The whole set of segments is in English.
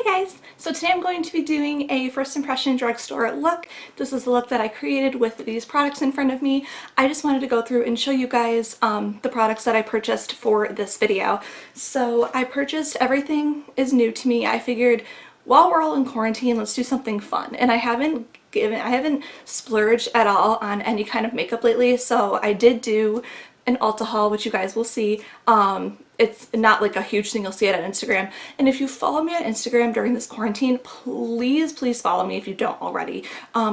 Hi guys! So today I'm going to be doing a first impression drugstore look. This is the look that I created with these products in front of me. I just wanted to go through and show you guys the products that I purchased for this video. So I purchased everything is new to me. I figured while we're all in quarantine, let's do something fun. And I haven't splurged at all on any kind of makeup lately, so I did do an Ulta haul, which you guys will see. It's not like a huge thing, you'll see it on Instagram. And if you follow me on Instagram during this quarantine, please follow me if you don't already,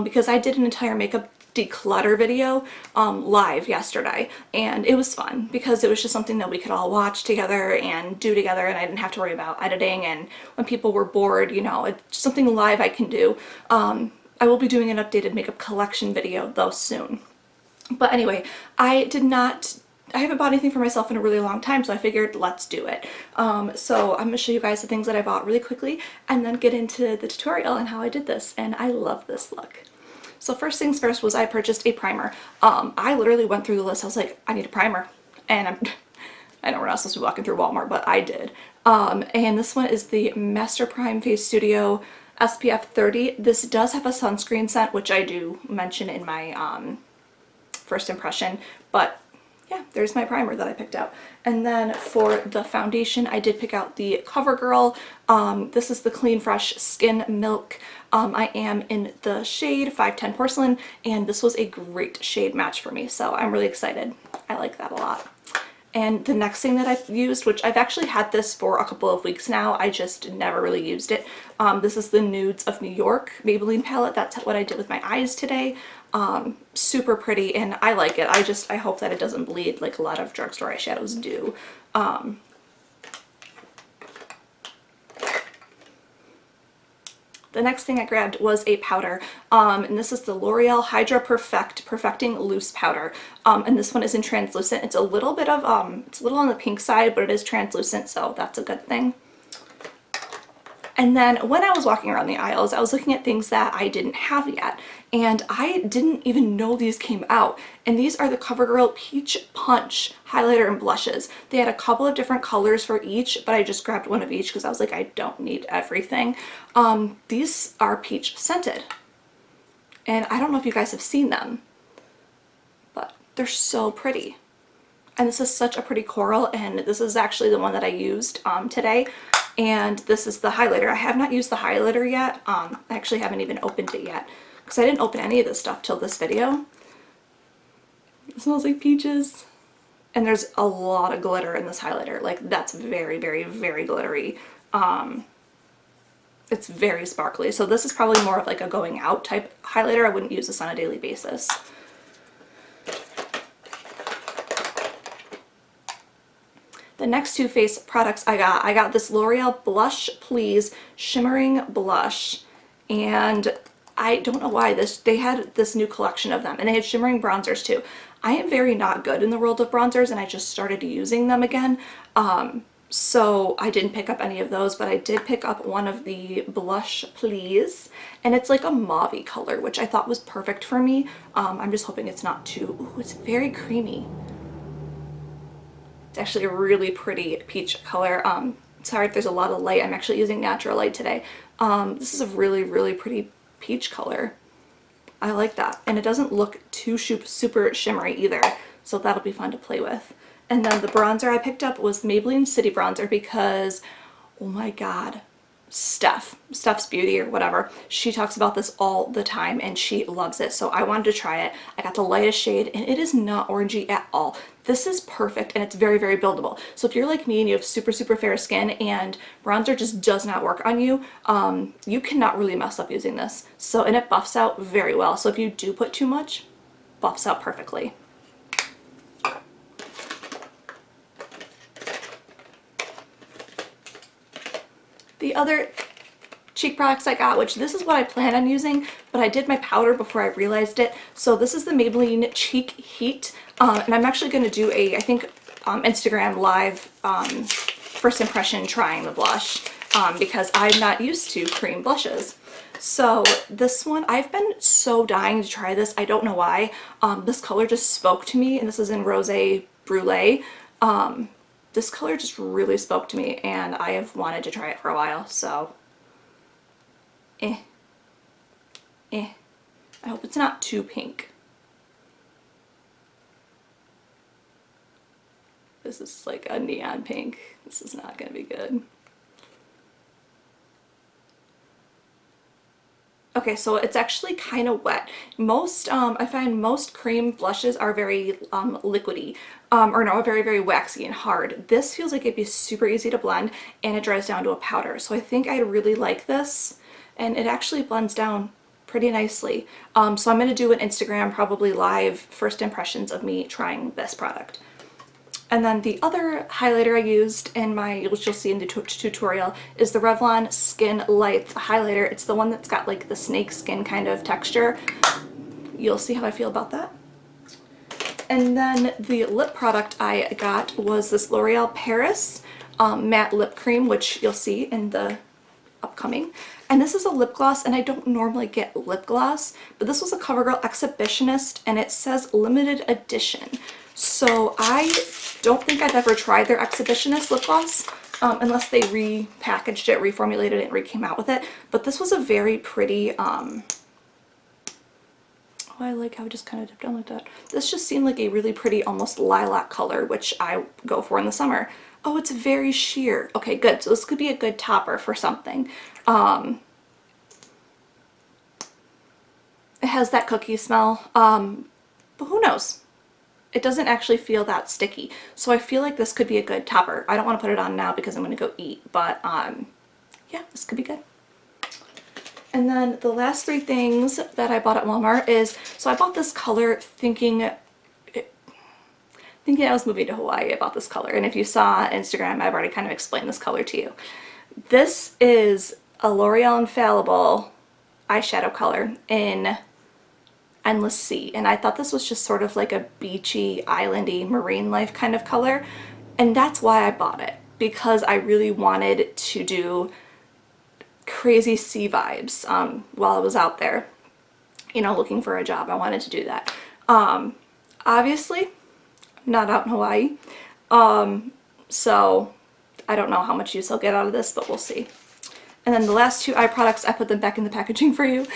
because I did an entire makeup declutter video live yesterday, and it was fun because it was just something that we could all watch together and do together, and I didn't have to worry about editing, and when people were bored, you know, it's something live I can do. I will be doing an updated makeup collection video though soon. But anyway, I haven't bought anything for myself in a really long time, so I figured let's do it. So I'm going to show you guys the things that I bought really quickly and then get into the tutorial and how I did this, and I love this look. So first things first was I purchased a primer. I literally went through the list. I was like, I need a primer, and I know we're not supposed to be walking through Walmart, but I did. And this one is the Master Prime Face Studio SPF 30. This does have a sunscreen scent, which I do mention in my first impression, but yeah, there's my primer that I picked out. And then for the foundation, I did pick out the CoverGirl. This is the Clean Fresh Skin Milk. I am in the shade 510 Porcelain, and this was a great shade match for me, so I'm really excited. I like that a lot. And the next thing that I've used, which I've actually had this for a couple of weeks now, I just never really used it. This is the Nudes of New York Maybelline palette. That's what I did with my eyes today. Super pretty, and I like it. I hope that it doesn't bleed like a lot of drugstore eyeshadows do. The next thing I grabbed was a powder, and this is the L'Oreal Hydra Perfecting Loose Powder, and this one is in translucent. It's a little bit of, it's a little on the pink side, but it is translucent, so that's a good thing. And then when I was walking around the aisles, I was looking at things that I didn't have yet, and I didn't even know these came out. And these are the CoverGirl Peach Punch highlighter and blushes. They had a couple of different colors for each, but I just grabbed one of each because I was like, I don't need everything. These are peach scented, and I don't know if you guys have seen them, but they're so pretty. And this is such a pretty coral, and this is actually the one that I used today. And this is the highlighter. I have not used the highlighter yet. I actually haven't even opened it yet because I didn't open any of this stuff till this video. It smells like peaches. And there's a lot of glitter in this highlighter. Like, that's very, very, very glittery. It's very sparkly. So this is probably more of like a going out type highlighter. I wouldn't use this on a daily basis. The next two face products I got this L'Oreal Blush Please Shimmering Blush, and I don't know why they had this new collection of them, and they had shimmering bronzers too. I am very not good in the world of bronzers, and I just started using them again, so I didn't pick up any of those, but I did pick up one of the Blush Please, and it's like a mauve-y color, which I thought was perfect for me. I'm just hoping it's not too, ooh, it's very creamy. It's actually a really pretty peach color. Sorry if there's a lot of light. I'm actually using natural light today. This is a really, really pretty peach color. I like that. And it doesn't look too super shimmery either, so that'll be fun to play with. And then the bronzer I picked up was Maybelline City Bronzer because, oh my god, Steph's Beauty or whatever, she talks about this all the time and she loves it, so I wanted to try it. I got the lightest shade, and it is not orangey at all. This is perfect, and it's very, very buildable. So if you're like me and you have super fair skin and bronzer just does not work on you, you cannot really mess up using this. So, and it buffs out very well, so if you do put too much, buffs out perfectly. The other cheek products I got, which this is what I plan on using, but I did my powder before I realized it. So this is the Maybelline Cheek Heat, and I'm actually going to do a, I think, Instagram live first impression trying the blush, because I'm not used to cream blushes. So this one, I've been so dying to try this. I don't know why. This color just spoke to me, and this is in Rosé Brulee. This color just really spoke to me, and I have wanted to try it for a while, so Eh. Eh. I hope it's not too pink. This is like a neon pink. This is not gonna be good. Okay, so it's actually kind of wet. Most, I find most cream blushes are very liquidy, or no, very, very waxy and hard. This feels like it'd be super easy to blend, and it dries down to a powder. So I think I really like this, and it actually blends down pretty nicely. So I'm gonna do an Instagram, probably live, first impressions of me trying this product. And then the other highlighter I used in my, which you'll see in the tutorial, is the Revlon Skin Lights highlighter. It's the one that's got like the snake skin kind of texture. You'll see how I feel about that. And then the lip product I got was this L'Oreal Paris matte lip cream, which you'll see in the upcoming. And this is a lip gloss, and I don't normally get lip gloss, but this was a CoverGirl Exhibitionist, and it says limited edition. So I don't think I've ever tried their Exhibitionist lip gloss, unless they repackaged it, reformulated it, and re-came out with it. But this was a very pretty, oh, I like how it just kind of dipped down like that. This just seemed like a really pretty, almost lilac color, which I go for in the summer. Oh, it's very sheer. Okay, good. So this could be a good topper for something. It has that cookie smell, but who knows? It doesn't actually feel that sticky. So I feel like this could be a good topper. I don't want to put it on now because I'm going to go eat, but yeah, this could be good. And then the last three things that I bought at Walmart is, so I bought this color thinking I was moving to Hawaii. I bought this color, and if you saw Instagram, I've already kind of explained this color to you. This is a L'Oreal Infallible eyeshadow color in Endless Sea, and I thought this was just sort of like a beachy, islandy, marine life kind of color, and that's why I bought it, because I really wanted to do crazy sea vibes while I was out there, you know, looking for a job. I wanted to do that. Obviously, I'm not out in Hawaii, so I don't know how much use I'll get out of this, but we'll see. And then the last two eye products, I put them back in the packaging for you.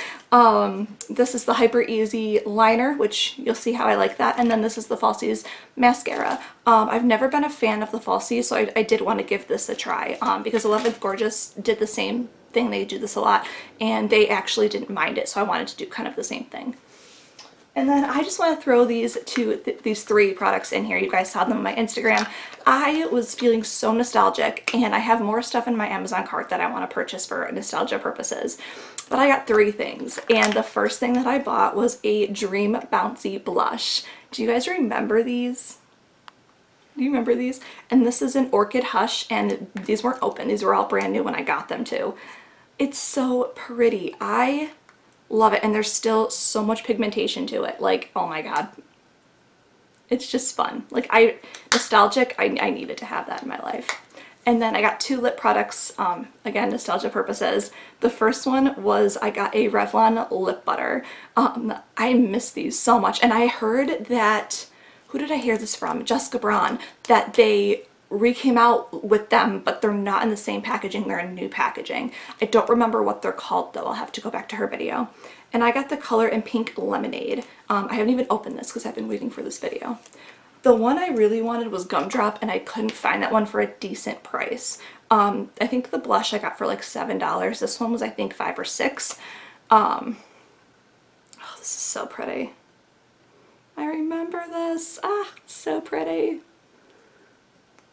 This is the Hyper Easy liner, which you'll see how I like that. And then this is the Falsies mascara. I've never been a fan of the Falsies, so I did want to give this a try because 11th Gorgeous did the same thing. They do this a lot, and they actually didn't mind it, so I wanted to do kind of the same thing. And then I just want to throw these these three products in here. You guys saw them on my Instagram. I was feeling so nostalgic, and I have more stuff in my Amazon cart that I want to purchase for nostalgia purposes. But I got three things, and the first thing that I bought was a Dream Bouncy blush. Do you guys remember these? Do you remember these? And this is an Orchid Hush, and these weren't open. These were all brand new when I got them too. It's so pretty. I love it, and there's still so much pigmentation to it. Like, oh my god, it's just fun. Like, nostalgic, I needed to have that in my life. And then I got two lip products, again, nostalgia purposes. The first one was I got a Revlon lip butter. I miss these so much, and I heard that, who did I hear this from? Jessica Braun, that they re-came out with them, but they're not in the same packaging, they're in new packaging. I don't remember what they're called though, I'll have to go back to her video. And I got the color in Pink Lemonade. I haven't even opened this because I've been waiting for this video. The one I really wanted was Gumdrop, and I couldn't find that one for a decent price. I think the blush I got for like $7. This one was I think $5 or $6. Oh, this is so pretty. I remember this. Ah, it's so pretty.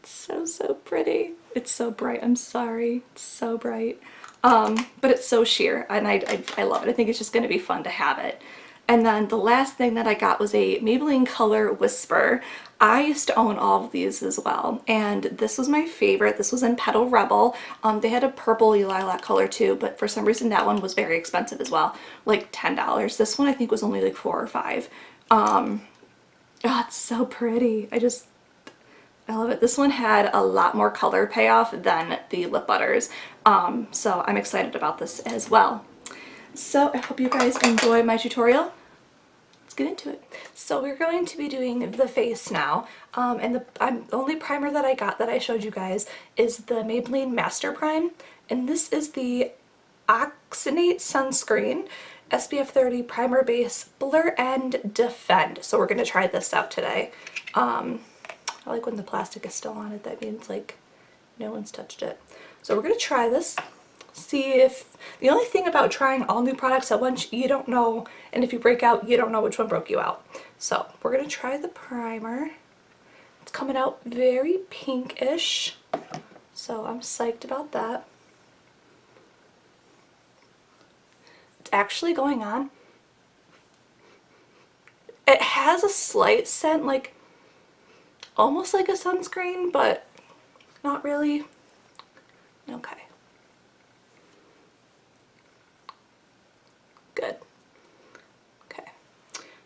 So pretty. It's so bright. I'm sorry. It's so bright. But it's so sheer, and I love it. I think it's just going to be fun to have it. And then the last thing that I got was a Maybelline Color Whisper. I used to own all of these as well, and this was my favorite. This was in Petal Rebel. They had a purple lilac color too, but for some reason that one was very expensive as well, like $10. This one I think was only like $4 or $5. Oh, it's so pretty. I love it. This one had a lot more color payoff than the lip butters, so I'm excited about this as well. So I hope you guys enjoy my tutorial. Let's get into it. So we're going to be doing the face now, and the only primer that I got that I showed you guys is the Maybelline Master Prime, and this is the Oxynate Sunscreen, SPF 30, Primer Base, Blur and Defend. So we're going to try this out today. I like when the plastic is still on it. That means like no one's touched it. So we're going to try this. See if, the only thing about trying all new products at once, you don't know, and if you break out, you don't know which one broke you out. So we're going to try the primer. It's coming out very pinkish, so I'm psyched about that. It's actually going on. It has a slight scent, like almost like a sunscreen, but not really. Okay. Good. Okay.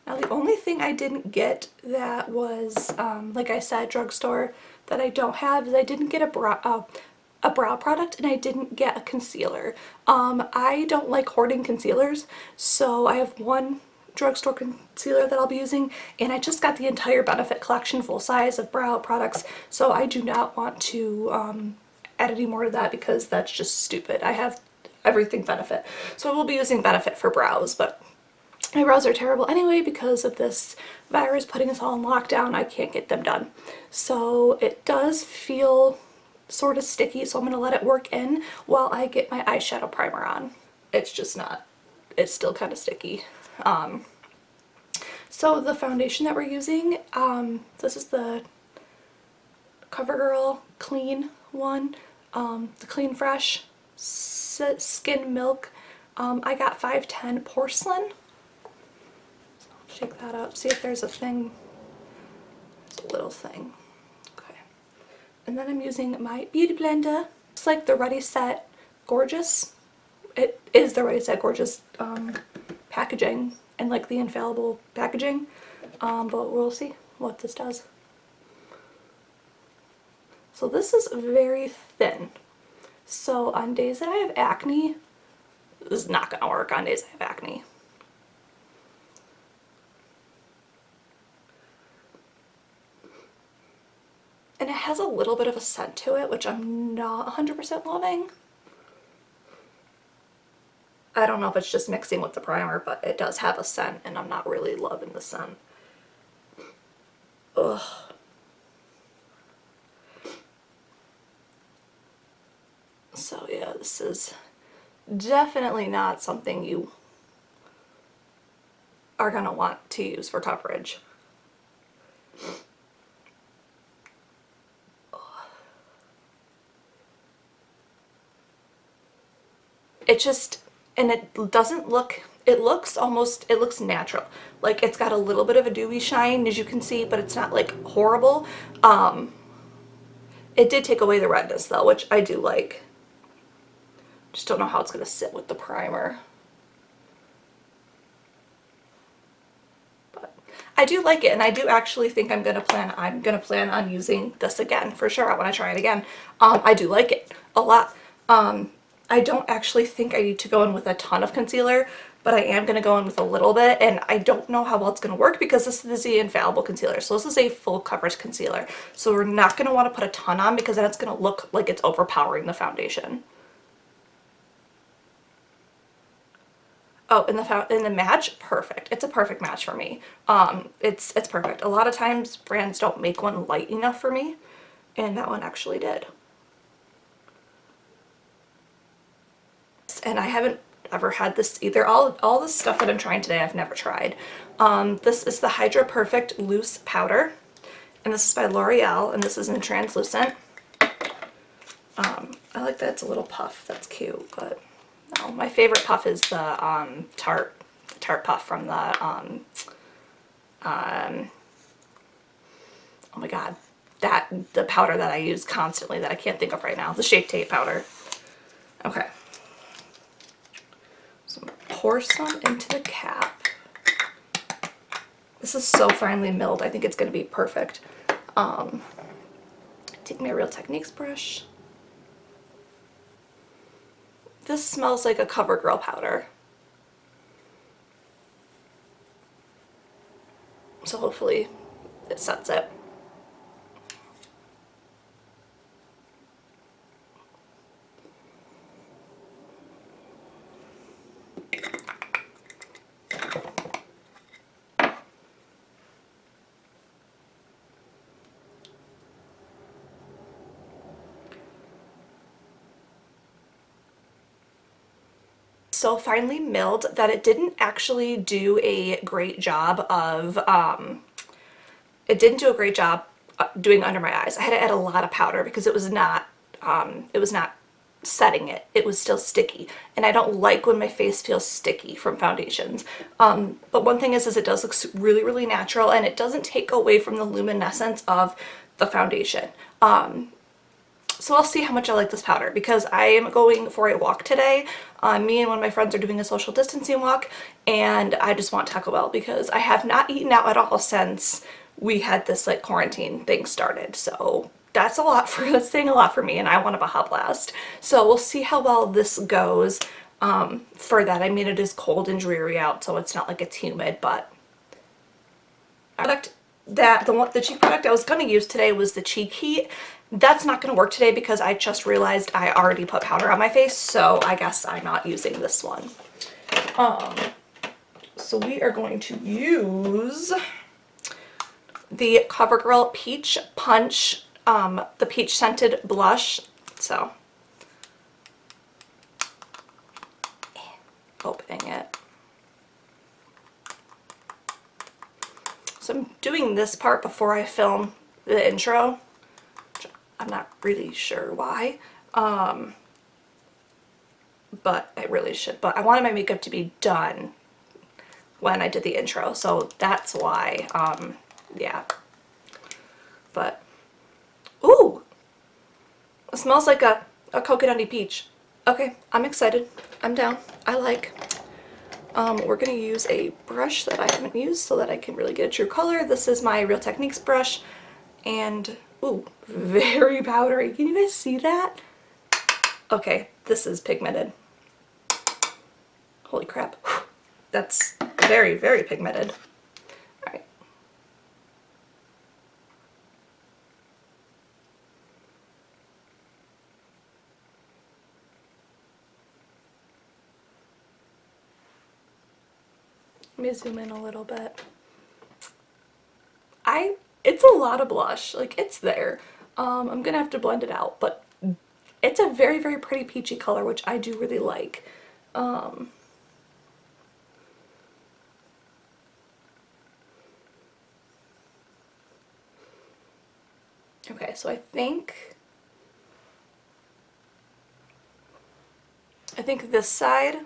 Now the only thing I didn't get that was, like I said, drugstore, that I don't have is I didn't get a brow product, and I didn't get a concealer. I don't like hoarding concealers, so I have one drugstore concealer that I'll be using, and I just got the entire Benefit collection full size of brow products, so I do not want to add any more to that because that's just stupid. I have everything Benefit, so I will be using Benefit for brows, but my brows are terrible anyway because of this virus putting us all in lockdown. I can't get them done, so it does feel sort of sticky, so I'm going to let it work in while I get my eyeshadow primer on. It's just not, it's still kind of sticky. So the foundation that we're using, this is the CoverGirl Clean one, the Clean Fresh Skin Milk. I got 510 Porcelain. So I'll shake that up, see if there's a thing. There's a little thing. Okay. And then I'm using my Beauty Blender. It's like the Ready Set Gorgeous. It is the Ready Set Gorgeous packaging and like the infallible packaging, but we'll see what this does. So this is very thin. So on days that I have acne, this is not going to work on days I have acne. And it has a little bit of a scent to it, which I'm not 100% loving. I don't know if it's just mixing with the primer, but it does have a scent, and I'm not really loving the scent. Ugh. So yeah, this is definitely not something you are going to want to use for coverage. It just, and it doesn't look, it looks almost, it looks natural. Like it's got a little bit of a dewy shine, as you can see, but it's not like horrible. It did take away the redness though, which I do like. Just don't know how it's going to sit with the primer. But I do like it, and I do actually think I'm gonna plan on using this again for sure. I want to try it again. I do like it a lot. I don't actually think I need to go in with a ton of concealer, but I am going to go in with a little bit, and I don't know how well it's going to work because this is the infallible concealer. So this is a full coverage concealer. So we're not going to want to put a ton on because then it's going to look like it's overpowering the foundation. Oh, in the match, perfect. It's a perfect match for me. It's perfect. A lot of times brands don't make one light enough for me, and that one actually did. And I haven't ever had this either. All this stuff that I'm trying today I've never tried. This is the Hydra Perfect Loose Powder, and this is by L'Oreal, and this is in translucent. I like that it's a little puff. That's cute, but no, my favorite puff is the Tarte puff from the oh my god, the powder that I use constantly that I can't think of right now, the Shape Tape powder. Okay. So I'm gonna pour some into the cap. This is so finely milled. I think it's going to be perfect. Take my Real Techniques brush. This smells like a CoverGirl powder. So hopefully it sets it. so finely milled that it didn't actually do a great job of, doing under my eyes. I had to add a lot of powder because it was not setting it. It was still sticky. And I don't like when my face feels sticky from foundations. But one thing is it does look really, really natural, and it doesn't take away from the luminescence of the foundation. So I'll see how much I like this powder, because I am going for a walk today. Me and one of my friends are doing a social distancing walk, and I just want Taco Bell because I have not eaten out at all since we had this like quarantine thing started. So that's saying a lot for me, and I want a Baja Blast. So we'll see how well this goes for that. I mean, it is cold and dreary out, so it's not like it's humid, but the cheek product I was going to use today was the Cheek Heat. That's not going to work today because I just realized I already put powder on my face, so I guess I'm not using this one. So we are going to use the CoverGirl Peach Punch, the peach scented blush. So opening it. So I'm doing this part before I film the intro. I'm not really sure why, but I really should. But I wanted my makeup to be done when I did the intro, so that's why, yeah. But, ooh, it smells like a coconutty peach. Okay, I'm excited. I'm down. I like. We're going to use a brush that I haven't used so that I can really get a true color. This is my Real Techniques brush, and ooh, very powdery. Can you guys see that? Okay, this is pigmented. Holy crap. That's very, very pigmented. All right. Let me zoom in a little bit. It's a lot of blush, like it's there. I'm gonna have to blend it out, but it's a very, very pretty peachy color, which I do really like. Okay, so I think this side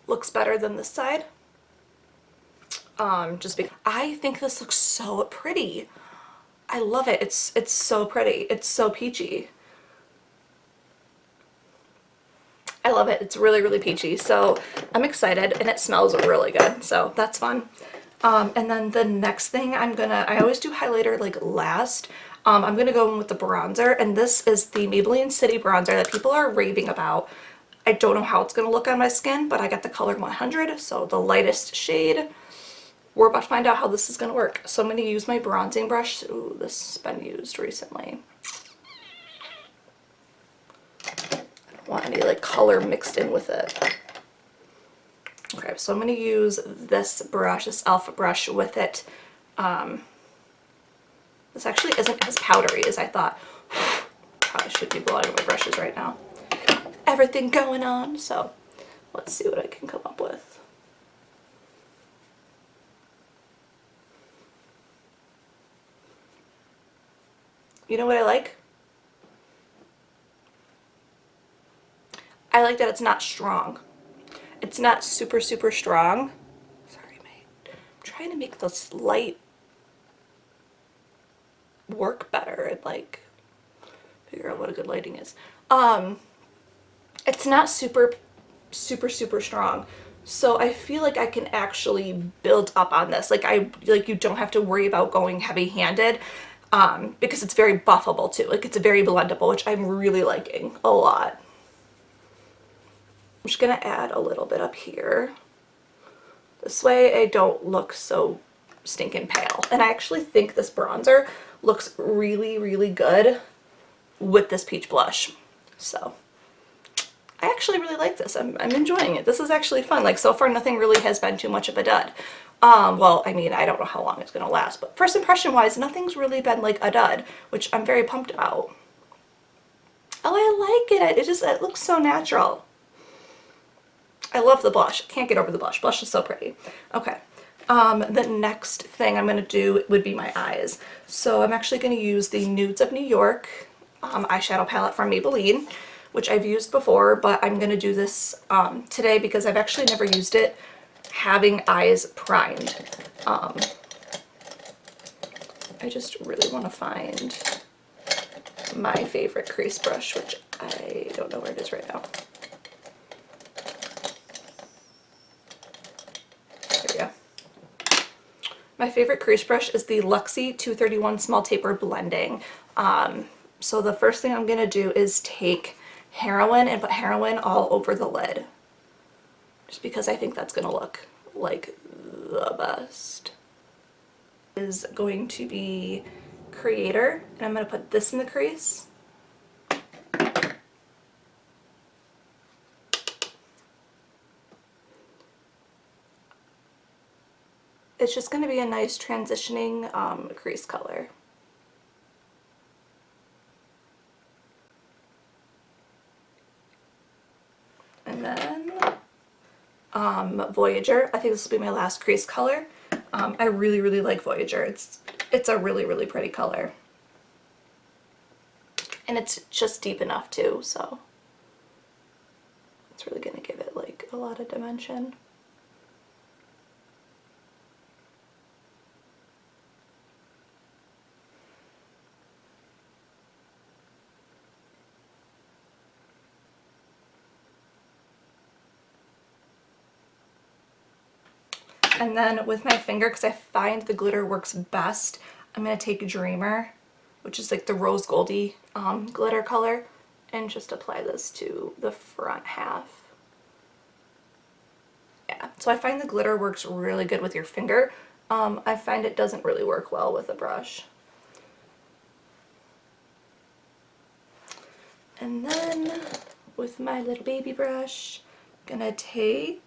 looks better than this side. Just because I think this looks so pretty. I love it. It's so pretty. It's so peachy. I love it. It's really, really peachy. So I'm excited, and it smells really good. So that's fun. And then the next thing I always do highlighter like last. I'm gonna go in with the bronzer, and this is the Maybelline City bronzer that people are raving about. I don't know how it's gonna look on my skin, but I got the color 100, so the lightest shade. We're about to find out how this is going to work. So I'm going to use my bronzing brush. Ooh, this has been used recently. I don't want any like color mixed in with it. Okay, so I'm going to use this brush, this e.l.f. brush with it. This actually isn't as powdery as I thought. Probably should be blowing my brushes right now. Everything going on, so let's see what I can come up with. You know what I like? I like that it's not strong. It's not super, super strong. Sorry, mate. I'm trying to make this light work better and like figure out what a good lighting is. It's not super, super, super strong. So I feel like I can actually build up on this. Like you don't have to worry about going heavy-handed. Because it's very buffable too. Like it's very blendable, which I'm really liking a lot. I'm just gonna add a little bit up here. This way I don't look so stinking pale. And I actually think this bronzer looks really, really good with this peach blush. So I actually really like this. I'm enjoying it. This is actually fun. Like so far nothing really has been too much of a dud. Well, I mean, I don't know how long it's gonna last, but first impression wise, nothing's really been like a dud, which I'm very pumped about. Oh, I like it. It looks so natural. I love the blush. Can't get over the blush. Blush is so pretty. Okay. The next thing I'm going to do would be my eyes. So I'm actually going to use the Nudes of New York eyeshadow palette from Maybelline, which I've used before, but I'm going to do this today because I've actually never used it having eyes primed. I just really want to find my favorite crease brush, which I don't know where it is right now. There we go. My favorite crease brush is the Luxie 231 Small Taper Blending. So the first thing I'm going to do is take Heroin and put Heroin all over the lid. Just because I think that's going to look like the best. Is going to be Creator, and I'm going to put this in the crease. It's just going to be a nice transitioning crease color. And then Voyager. I think this will be my last crease color. I really, really like Voyager. It's a really, really pretty color. And it's just deep enough too, so it's really going to give it like a lot of dimension. And then with my finger, because I find the glitter works best, I'm going to take Dreamer, which is like the rose goldy glitter color, and just apply this to the front half. Yeah, so I find the glitter works really good with your finger. I find it doesn't really work well with a brush. And then with my little baby brush, I'm going to take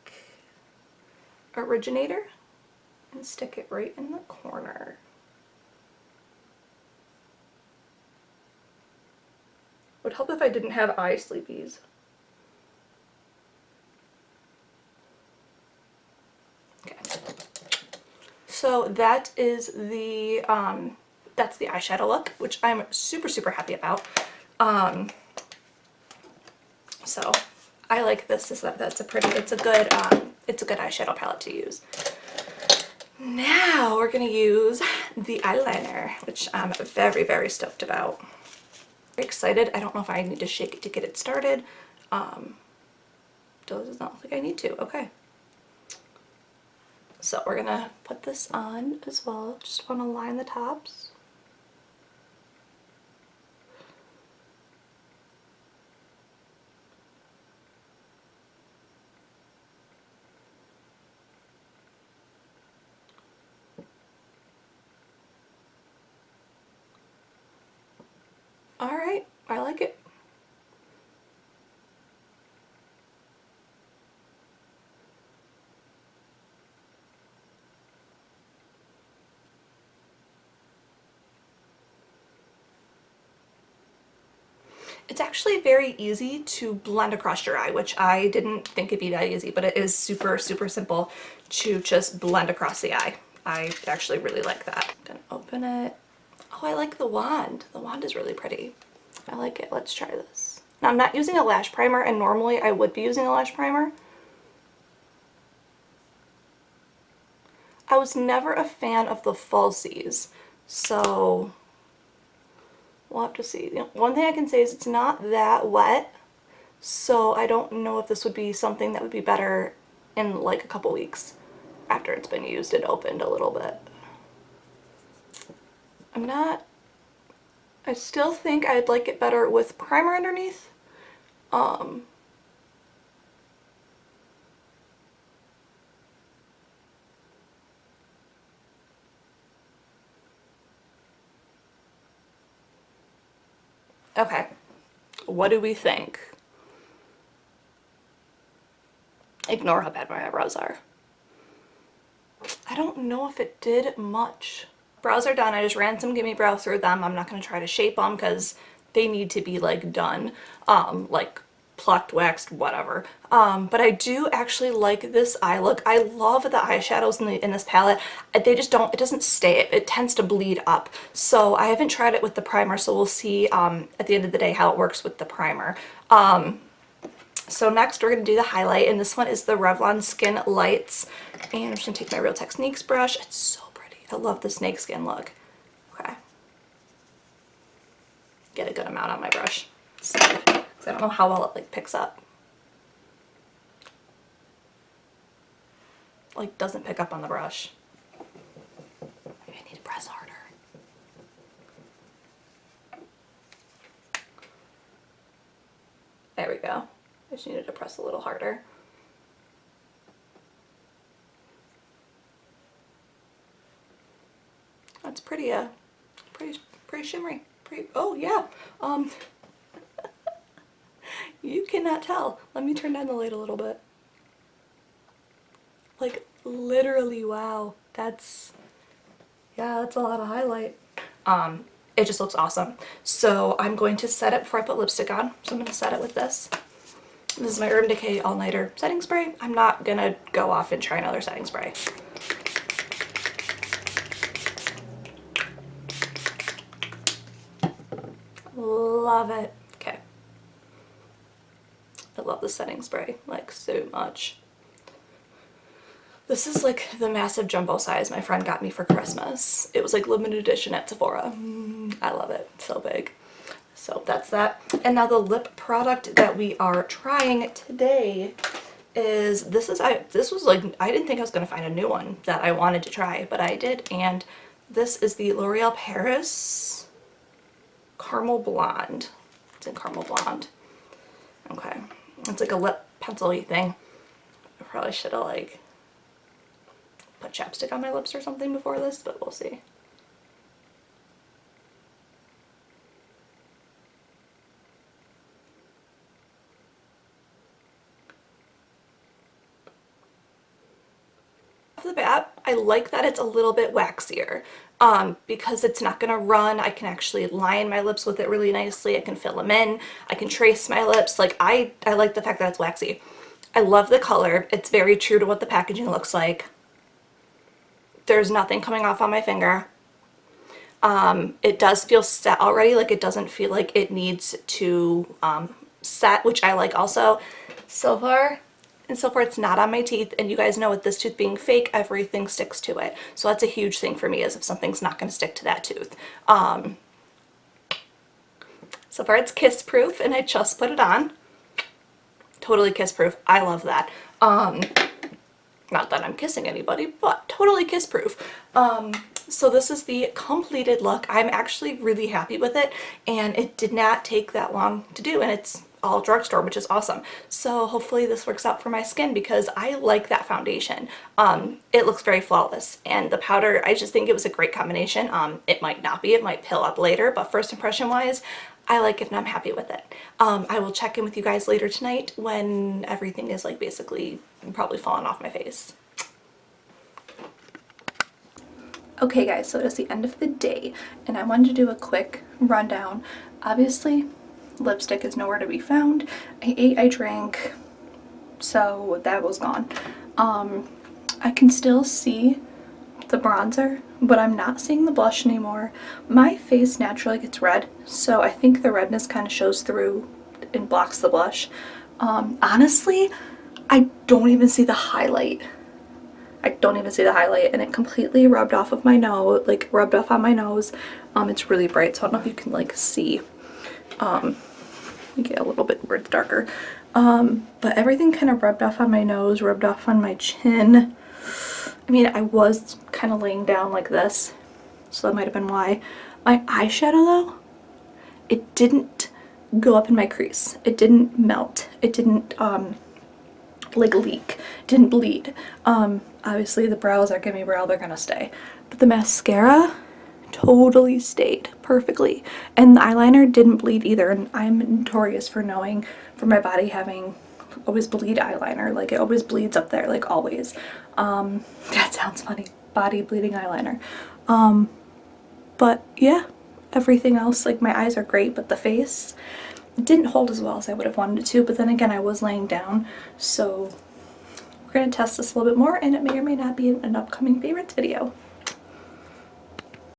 Originator and stick it right in the corner. Would help if I didn't have eye sleepies. Okay. So that is the that's the eyeshadow look, which I'm super, super happy about. So I like this. It's a good eyeshadow palette to use. Now we're gonna use the eyeliner, which I'm very, very stoked about. Very excited. I don't know if I need to shake it to get it started. Does not look like I need to. Okay. So we're gonna put this on as well. Just want to line the tops. Alright, I like it. It's actually very easy to blend across your eye, which I didn't think it'd be that easy, but it is super, super simple to just blend across the eye. I actually really like that. I'm gonna open it. Oh, I like the wand. The wand is really pretty. I like it. Let's try this. Now, I'm not using a lash primer, and normally I would be using a lash primer. I was never a fan of the falsies, so we'll have to see. One thing I can say is it's not that wet, so I don't know if this would be something that would be better in like a couple weeks after it's been used and opened a little bit. I still think I'd like it better with primer underneath. Okay, what do we think? Ignore how bad my eyebrows are. I don't know if it did much. Brows are done. I just ran some Gimme Brow through them. I'm not going to try to shape them because they need to be like done, like plucked, waxed, whatever. But I do actually like this eye look. I love the eyeshadows in this palette. They just don't, it doesn't stay, it tends to bleed up. So I haven't tried it with the primer, so we'll see at the end of the day how it works with the primer. So next we're going to do the highlight, and this one is the Revlon Skin Lights. And I'm just going to take my Real Techniques brush. It's so pretty. I love the snake skin look. Okay. Get a good amount on my brush. Because I don't know how well it like picks up. Like doesn't pick up on the brush. Maybe I need to press harder. There we go. I just needed to press a little harder. That's pretty pretty shimmery. Pretty, oh yeah. You cannot tell. Let me turn down the light a little bit. Like literally, wow. That's a lot of highlight. It just looks awesome. So I'm going to set it before I put lipstick on. So I'm going to set it with this. This is my Urban Decay All Nighter setting spray. I'm not gonna go off and try another setting spray. Love it. Okay. I love the setting spray, like so much. This is like the massive jumbo size my friend got me for Christmas. It was like limited edition at Sephora. I love it. So big. So that's that. And now the lip product that we are trying today is, this was like, I didn't think I was going to find a new one that I wanted to try, but I did. And this is the L'Oreal Paris Caramel Blonde. It's in Caramel Blonde. Okay. It's like a lip pencil-y thing. I probably should have like put chapstick on my lips or something before this, but we'll see. Off the bat, I like that it's a little bit waxier because it's not gonna run. I can actually line my lips with it really nicely. I can fill them in. I can trace my lips. Like I like the fact that it's waxy. I love the color. It's very true to what the packaging looks like. There's nothing coming off on my finger. It does feel set already. Like it doesn't feel like it needs to set, which I like also. So far it's not on my teeth, and you guys know with this tooth being fake, everything sticks to it. So that's a huge thing for me, is if something's not going to stick to that tooth. So far it's kiss proof, and I just put it on. Totally kiss proof. I love that. Not that I'm kissing anybody, but totally kiss proof. So this is the completed look. I'm actually really happy with it, and it did not take that long to do, and it's all drugstore, which is awesome. So hopefully this works out for my skin, because I like that foundation. It looks very flawless, and the powder, I just think it was a great combination. It might not be, it might pill up later, but first impression wise, I like it and I'm happy with it. I will check in with you guys later tonight when everything is like basically probably falling off my face. Okay guys, so it's the end of the day, and I wanted to do a quick rundown. Obviously, lipstick is nowhere to be found. I ate, I drank, so that was gone. I can still see the bronzer, but I'm not seeing the blush anymore. My face naturally gets red, so I think the redness kind of shows through and blocks the blush. Honestly, I don't even see the highlight. And it completely rubbed off of my nose, like rubbed off on my nose. It's really bright, so I don't know if you can like see. You get a little bit where it's darker. But everything kind of rubbed off on my nose, rubbed off on my chin. I mean, I was kind of laying down like this, so that might have been why. My eyeshadow though, it didn't go up in my crease. It didn't melt. It didn't like leak. It didn't bleed. Obviously the brows are giving me brow, they're gonna stay. But the mascara totally stayed perfectly. And the eyeliner didn't bleed either, and I'm notorious for knowing, for my body having always bleed eyeliner. Like it always bleeds up there, like always. That sounds funny. Body bleeding eyeliner. But yeah, everything else, like my eyes are great, but the face, It didn't hold as well as I would have wanted it to, but then again, I was laying down, so we're going to test this a little bit more, and it may or may not be an upcoming favorites video.